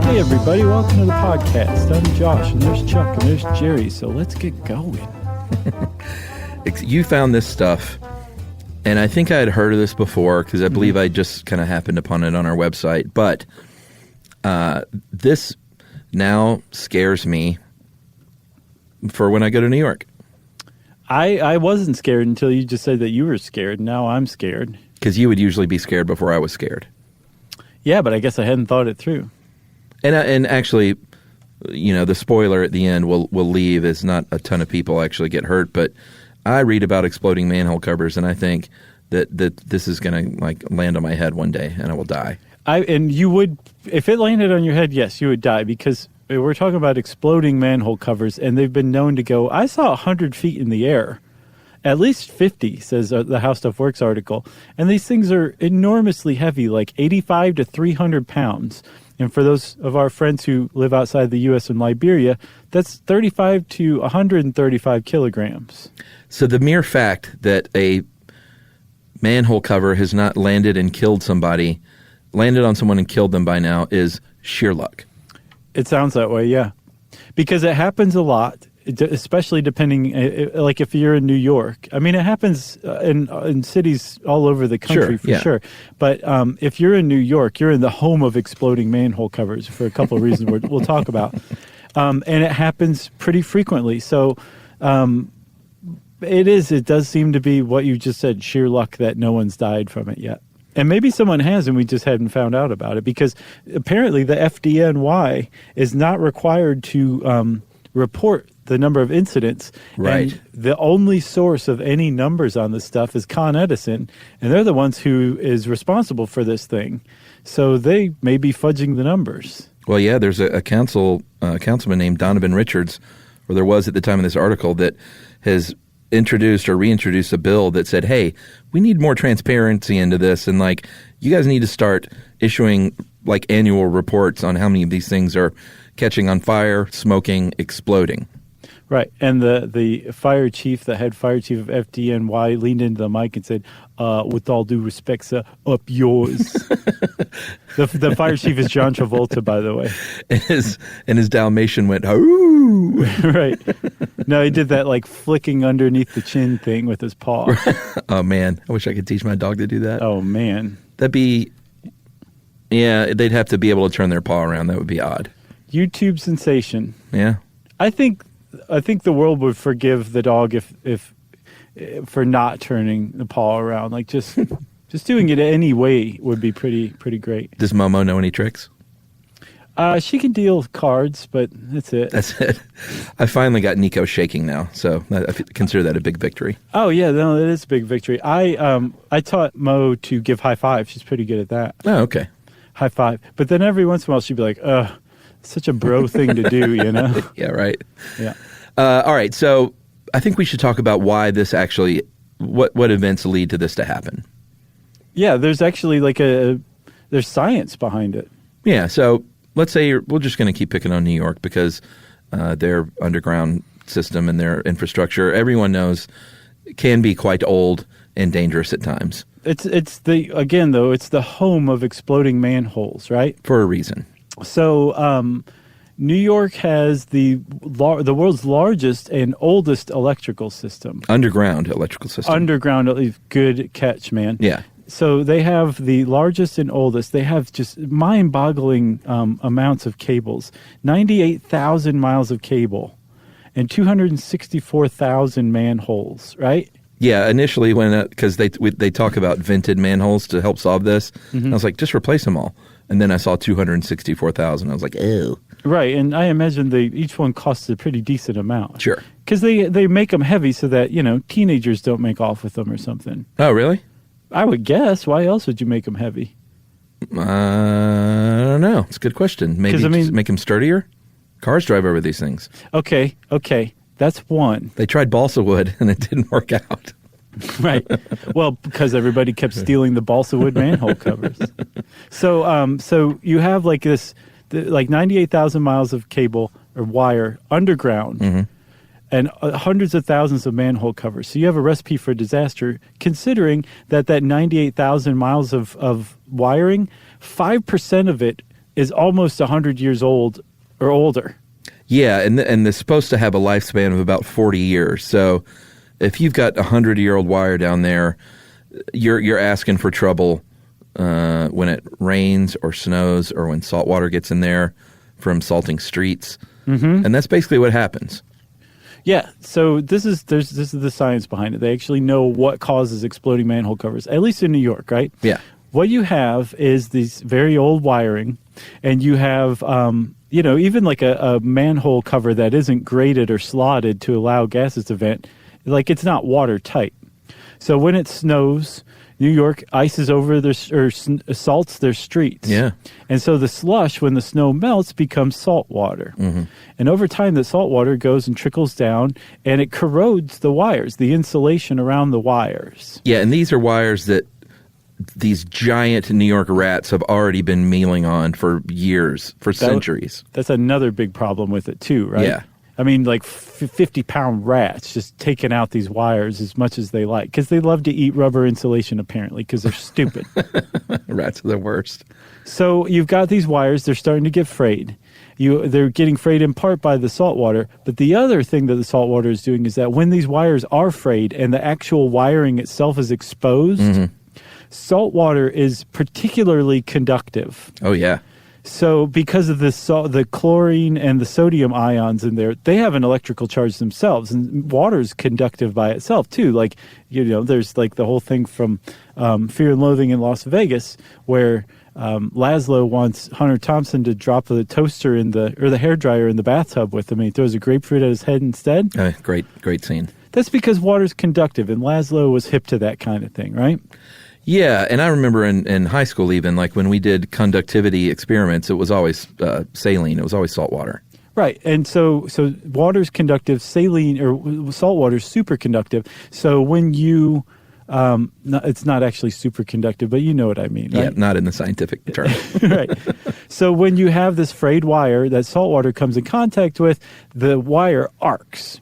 Hey everybody, welcome to the podcast. I'm Josh, and there's Chuck, and there's Jerry, so let's get going. You found this stuff, and I think I had heard of this before, because I believe I just kind of happened upon it on our website, but this now scares me for when I go to New York. I wasn't scared until you just said that you were scared. Now I'm scared. Because you would usually be scared before I was scared. Yeah, but I guess I hadn't thought it through. And actually, you know, the spoiler at the end will leave as not a ton of people actually get hurt. But I read about exploding manhole covers, and I think that this is going to like land on my head one day, and I will die. And you would, if it landed on your head, yes, you would die, because we're talking about exploding manhole covers, and they've been known to go, I saw 100 feet in the air. At least 50, says the How Stuff Works article. And these things are enormously heavy, like 85 to 300 pounds. And for those of our friends who live outside the U.S. and Liberia, that's 35 to 135 kilograms. So the mere fact that a manhole cover has not landed on someone and killed them by now is sheer luck. It sounds that way, yeah. Because it happens a lot, especially depending, like if you're in New York. I mean, it happens in cities all over the country, sure. But if you're in New York, you're in the home of exploding manhole covers for a couple of reasons we'll talk about. And it happens pretty frequently. So it does seem to be what you just said, sheer luck that no one's died from it yet. And maybe someone has, and we just hadn't found out about it, because apparently the FDNY is not required to report the number of incidents. Right. And the only source of any numbers on this stuff is Con Edison, and they're the ones who is responsible for this thing. So they may be fudging the numbers. Well, yeah, there's a councilman named Donovan Richards, or there was at the time of this article, that has introduced or reintroduced a bill that said, hey, we need more transparency into this, and like you guys need to start issuing like annual reports on how many of these things are catching on fire, smoking, exploding. Right. And the fire chief, the head fire chief of FDNY, leaned into the mic and said, with all due respect, sir, up yours. The fire chief is John Travolta, by the way. And his Dalmatian went, "Ooh." Right. No, he did that like flicking underneath the chin thing with his paw. Oh, man. I wish I could teach my dog to do that. Oh, man. They'd have to be able to turn their paw around. That would be odd. YouTube sensation. Yeah. I think the world would forgive the dog if for not turning the paw around. Like just doing it any way would be pretty great. Does Momo know any tricks? She can deal cards, but that's it. That's it. I finally got Nico shaking now, so I consider that a big victory. Oh yeah, no, it is a big victory. I taught Mo to give high five. She's pretty good at that. Oh, okay. High five. But then every once in a while she'd be like, ugh. Such a bro thing to do, you know? Yeah, right. Yeah. All right, so I think we should talk about why this actually, what events lead to this to happen. Yeah, there's actually like there's science behind it. Yeah, so let's say we're just going to keep picking on New York because their underground system and their infrastructure, everyone knows, can be quite old and dangerous at times. It's the home of exploding manholes, right? For a reason. So, New York has the world's largest and oldest electrical system. Underground electrical system. Underground, good catch, man. Yeah. So they have the largest and oldest. They have just mind-boggling amounts of cables. 98,000 miles of cable and 264,000 manholes, right? Yeah, initially because they talk about vented manholes to help solve this, I was like, just replace them all. And then I saw 264,000. I was like, ew. Right, and I imagine each one costs a pretty decent amount. Sure. Because they make them heavy so that, teenagers don't make off with them or something. Oh, really? I would guess. Why else would you make them heavy? I don't know. It's a good question. Maybe make them sturdier? Cars drive over these things. Okay. That's one. They tried balsa wood, and it didn't work out. Right. Well, because everybody kept stealing the balsa wood manhole covers. So you have like this, like 98,000 miles of cable or wire underground, and hundreds of thousands of manhole covers. So you have a recipe for disaster, considering that 98,000 miles of wiring, 5% of it is almost 100 years old or older. Yeah, and they're supposed to have a lifespan of about 40 years. So if you've got a 100-year-old wire down there, you're asking for trouble when it rains or snows or when salt water gets in there from salting streets. Mm-hmm. And that's basically what happens. Yeah, so this is the science behind it. They actually know what causes exploding manhole covers, at least in New York, right? Yeah. What you have is these very old wiring, and you have, even like a manhole cover that isn't graded or slotted to allow gases to vent. Like, it's not watertight. So when it snows, New York ices over salts their streets. Yeah. And so the slush, when the snow melts, becomes salt water. Mm-hmm. And over time, the salt water goes and trickles down, and it corrodes the wires, the insulation around the wires. Yeah, and these are wires that these giant New York rats have already been mealing on for years, for centuries. That's another big problem with it, too, right? Yeah. I mean, like 50-pound rats just taking out these wires as much as they like, because they love to eat rubber insulation, apparently, because they're stupid. Rats are the worst. So you've got these wires, they're starting to get frayed. They're getting frayed in part by the salt water, but the other thing that the salt water is doing is that when these wires are frayed and the actual wiring itself is exposed, mm-hmm. salt water is particularly conductive. Oh, yeah. So because of the chlorine and the sodium ions in there, they have an electrical charge themselves, and water is conductive by itself too. Like, there's like the whole thing from Fear and Loathing in Las Vegas, where Laszlo wants Hunter Thompson to drop the toaster or the hairdryer in the bathtub with him, and he throws a grapefruit at his head instead. Great scene. That's because water's conductive, and Laszlo was hip to that kind of thing, right? Yeah, and I remember in high school even, like when we did conductivity experiments, it was always saline. It was always salt water. Right, and so water's conductive, saline or salt water's super conductive. So when you, it's not actually super conductive, but you know what I mean, right? Yeah, not in the scientific term. Right. So when you have this frayed wire that salt water comes in contact with, the wire arcs.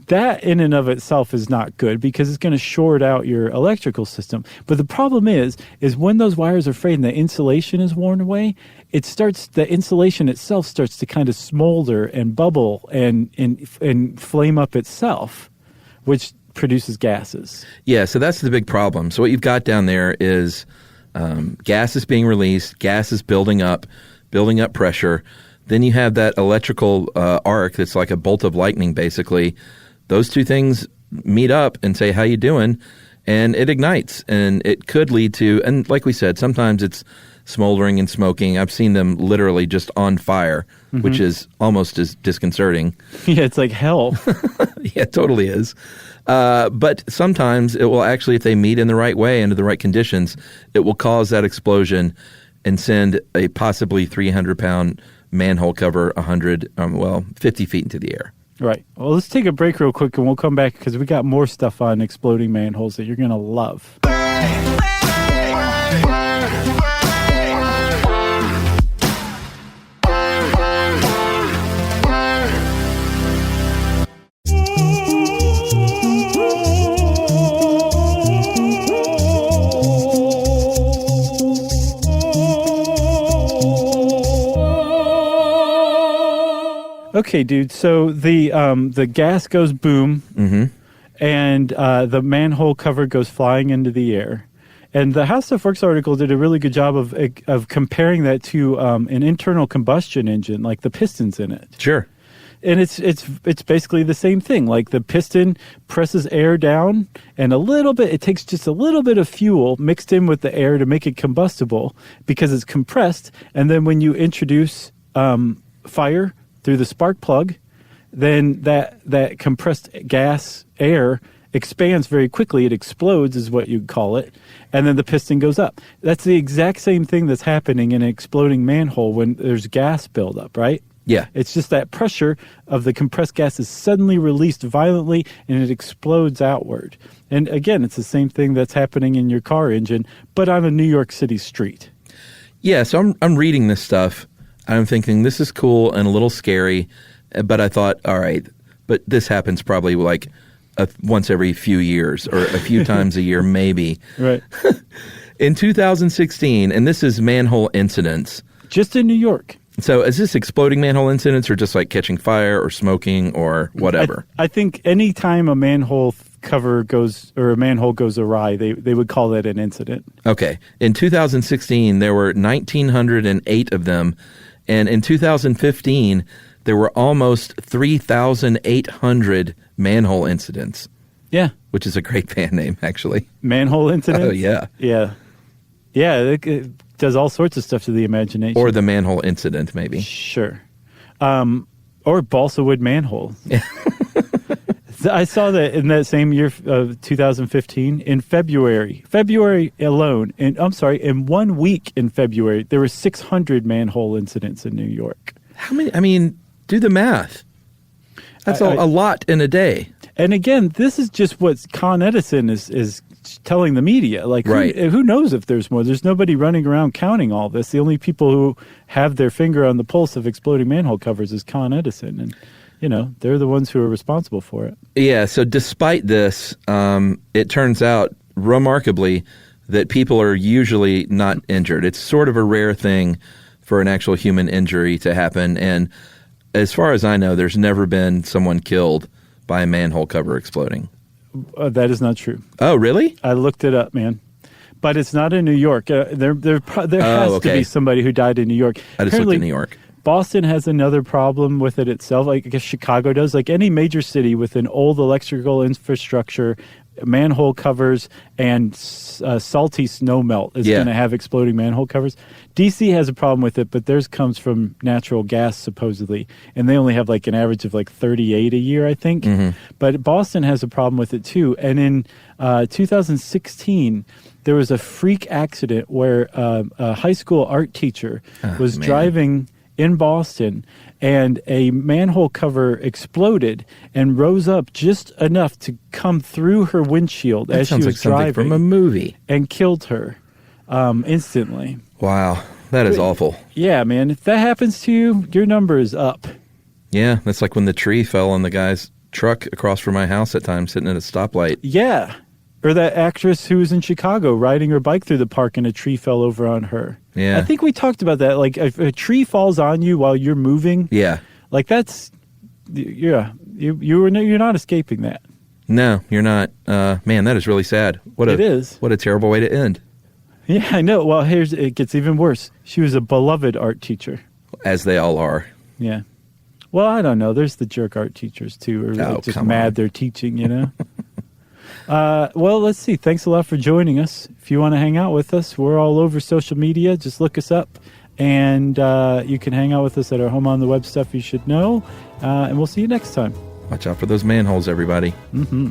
That in and of itself is not good because it's going to short out your electrical system. But the problem is when those wires are frayed and the insulation is worn away, the insulation itself starts to kind of smolder and bubble and flame up itself, which produces gases. Yeah, so that's the big problem. So what you've got down there is gas is being released, gas is building up pressure. Then you have that electrical arc that's like a bolt of lightning, basically. Those two things meet up and say, how you doing? And it ignites. And it could lead to, and like we said, sometimes it's smoldering and smoking. I've seen them literally just on fire, mm-hmm. which is almost as disconcerting. Yeah, it's like hell. Yeah, it totally is. But sometimes it will actually, if they meet in the right way, under the right conditions, it will cause that explosion and send a possibly 300-pound manhole cover 50 feet into the air. Right. Well, let's take a break real quick, and we'll come back because we got more stuff on exploding manholes that you're going to love. Okay, dude. So the gas goes boom, mm-hmm. and the manhole cover goes flying into the air. And the How Stuff Works article did a really good job of comparing that to an internal combustion engine, like the pistons in it. Sure. And it's basically the same thing. Like the piston presses air down, and it takes just a little bit of fuel mixed in with the air to make it combustible because it's compressed. And then when you introduce fire through the spark plug, then that compressed gas air expands very quickly. It explodes is what you'd call it. And then the piston goes up. That's the exact same thing that's happening in an exploding manhole when there's gas buildup, right? Yeah. It's just that pressure of the compressed gas is suddenly released violently and it explodes outward. And again, it's the same thing that's happening in your car engine, but on a New York City street. Yeah, so I'm reading this stuff. I'm thinking this is cool and a little scary, but I thought, all right, but this happens probably like once every few years or a few times a year, maybe. Right. In 2016, and this is manhole incidents. Just in New York. So is this exploding manhole incidents or just like catching fire or smoking or whatever? I think any time a manhole cover goes or a manhole goes awry, they would call that an incident. Okay. In 2016, there were 1,908 of them. And in 2015, there were almost 3,800 manhole incidents. Yeah. Which is a great band name, actually. Manhole incidents? Oh, yeah. Yeah. Yeah, it does all sorts of stuff to the imagination. Or the manhole incident, maybe. Sure. Or balsa wood manhole. Yeah. I saw that in that same year of 2015, in February alone, in 1 week in February, there were 600 manhole incidents in New York. How many? I mean, do the math. That's a lot in a day. And again, this is just what Con Edison is telling the media. Like, right. who knows if there's more? There's nobody running around counting all this. The only people who have their finger on the pulse of exploding manhole covers is Con Edison. And, you know, they're the ones who are responsible for it. Yeah, so despite this, it turns out, remarkably, that people are usually not injured. It's sort of a rare thing for an actual human injury to happen. And as far as I know, there's never been someone killed by a manhole cover exploding. That is not true. Oh, really? I looked it up, man. But it's not in New York. There has to be somebody who died in New York. I just looked at New York. Boston has another problem with it itself. Like I guess Chicago does. Like any major city with an old electrical infrastructure, manhole covers, and salty snow melt is going to have exploding manhole covers. D.C. has a problem with it, but theirs comes from natural gas, supposedly. And they only have like an average of like 38 a year, I think. Mm-hmm. But Boston has a problem with it too. And in 2016, there was a freak accident where a high school art teacher was driving in Boston, and a manhole cover exploded and rose up just enough to come through her windshield as she was driving from a movie and killed her instantly. Wow, that is awful. Yeah, man, if that happens to you, your number is up. Yeah, that's like when the tree fell on the guy's truck across from my house at times, sitting at a stoplight. Yeah, or that actress who was in Chicago riding her bike through the park and a tree fell over on her. Yeah. I think we talked about that. Like, if a tree falls on you while you're moving, like that's, you're not escaping that. No, you're not. Man, that is really sad. It is. What a terrible way to end. Yeah, I know. Well, it gets even worse. She was a beloved art teacher. As they all are. Yeah. Well, I don't know. There's the jerk art teachers, too, who are just mad they're teaching, you know? Well, let's see. Thanks a lot for joining us. If you want to hang out with us, we're all over social media. Just look us up, and you can hang out with us at our Home on the Web Stuff You Should Know, and we'll see you next time. Watch out for those manholes, everybody. Mm-hmm.